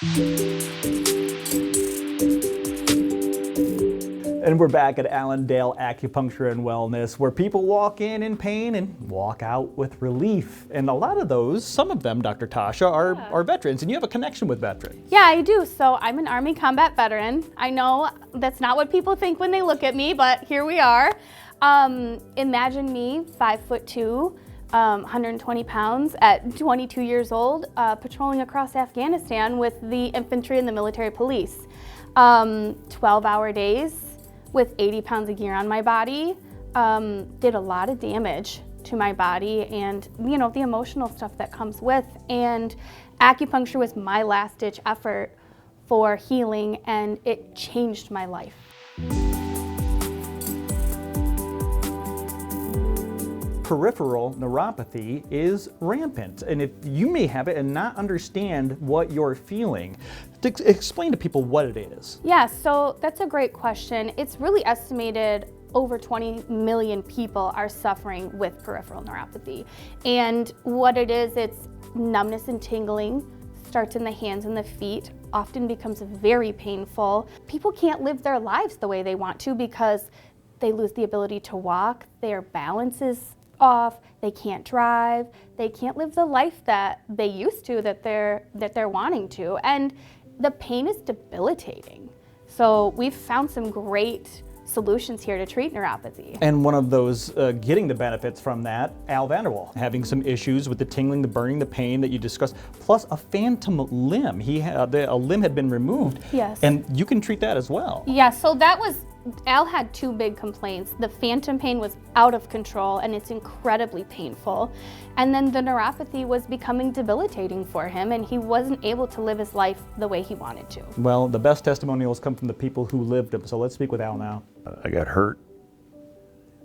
And we're back at Allendale Acupuncture and Wellness, where people walk in pain and walk out with relief. And a lot of those, some of them, Dr. Tasha, are veterans, and you have a connection with veterans. Yeah, I do. So I'm an Army combat veteran. I know that's not what people think when they look at me, but here we are. Imagine me, 5'2", 120 pounds at 22 years old, patrolling across Afghanistan with the infantry and the military police. 12-hour days with 80 pounds of gear on my body, did a lot of damage to my body and, you know, the emotional stuff that comes with. And acupuncture was my last-ditch effort for healing, and it changed my life. Peripheral neuropathy is rampant, and if you may have it and not understand what you're feeling, explain to people what it is. Yeah, so that's a great question. It's really estimated over 20 million people are suffering with peripheral neuropathy. And what it is, it's numbness and tingling, starts in the hands and the feet, often becomes very painful. People can't live their lives the way they want to because they lose the ability to walk, their balance is off, they can't drive, they can't live the life that they used to, that they're wanting to, and the pain is debilitating. So we've found some great solutions here to treat neuropathy. And one of those getting the benefits from that, VanderWall's, having some issues with the tingling, the burning, the pain that you discussed, plus a phantom limb. He had a limb had been removed. Yes. And you can treat that as well. Yeah, so that was, Al had two big complaints. The phantom pain was out of control and it's incredibly painful. And then the neuropathy was becoming debilitating for him and he wasn't able to live his life the way he wanted to. Well, the best testimonials come from the people who lived them. So let's speak with Al now. I got hurt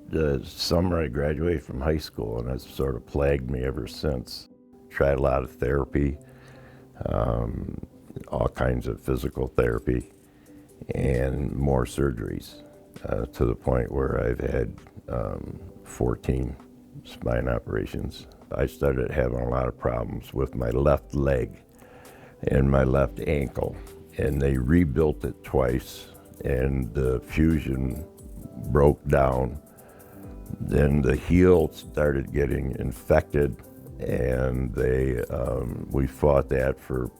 the summer I graduated from high school, and it's sort of plagued me ever since. Tried a lot of therapy, all kinds of physical therapy, and more surgeries, to the point where I've had 14 spine operations. I started having a lot of problems with my left leg and my left ankle, and they rebuilt it twice, and the fusion broke down. Then the heel started getting infected, and we fought that for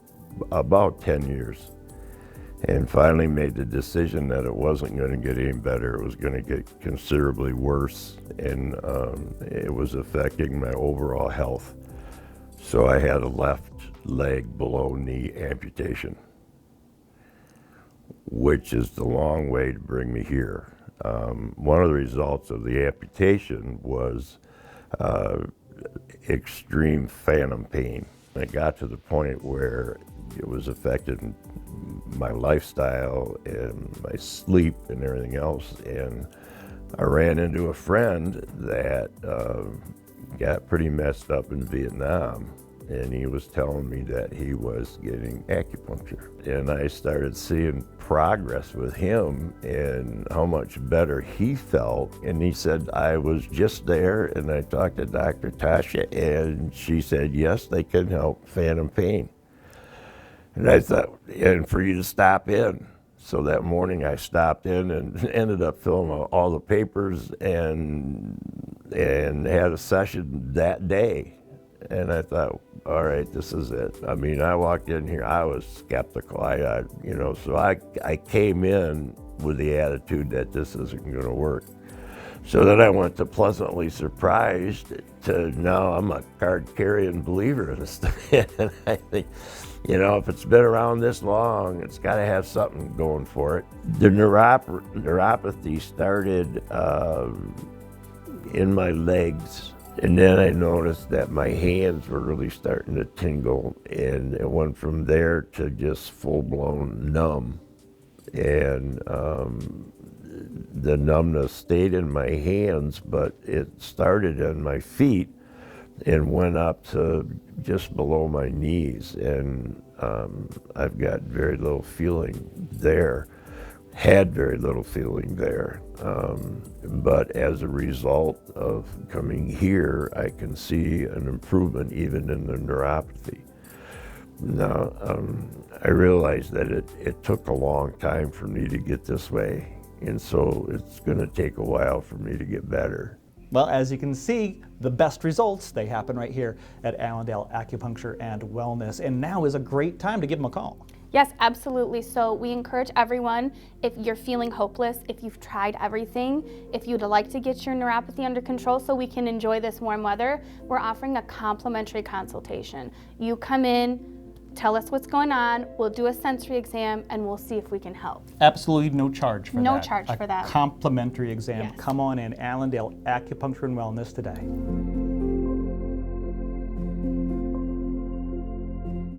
about 10 years. And finally made the decision that it wasn't going to get any better. It was going to get considerably worse, and it was affecting my overall health. So I had a left leg below knee amputation, which is the long way to bring me here. One of the results of the amputation was extreme phantom pain. It got to the point where it was affecting my lifestyle and my sleep and everything else. And I ran into a friend that got pretty messed up in Vietnam, and he was telling me that he was getting acupuncture. And I started seeing progress with him and how much better he felt. And he said, I was just there and I talked to Dr. Tasha, and she said, yes, they can help phantom pain. And I thought, and for you to stop in. So that morning I stopped in and ended up filling out all the papers and had a session that day. And I thought, all right, this is it. I mean, I walked in here, I was skeptical. So I came in with the attitude that this isn't going to work. So then I went to pleasantly surprised to now I'm a card-carrying believer in this stuff. And I think, if it's been around this long, it's got to have something going for it. The neuropathy started in my legs. And then I noticed that my hands were really starting to tingle, and it went from there to just full-blown numb. And the numbness stayed in my hands, but it started in my feet and went up to just below my knees. And I've got very little feeling there. Had very little feeling there, but as a result of coming here, I can see an improvement even in the neuropathy. No, I realized that it took a long time for me to get this way, and so it's going to take a while for me to get better. Well, as you can see, the best results, they happen right here at Allendale Acupuncture and Wellness. And now is a great time to give them a call. Yes, absolutely. So we encourage everyone, if you're feeling hopeless, if you've tried everything, if you'd like to get your neuropathy under control so we can enjoy this warm weather, we're offering a complimentary consultation. You come in, tell us what's going on, we'll do a sensory exam, and we'll see if we can help. Absolutely no charge for that. No charge for that. Complimentary exam. Yes. Come on in, Allendale Acupuncture and Wellness today.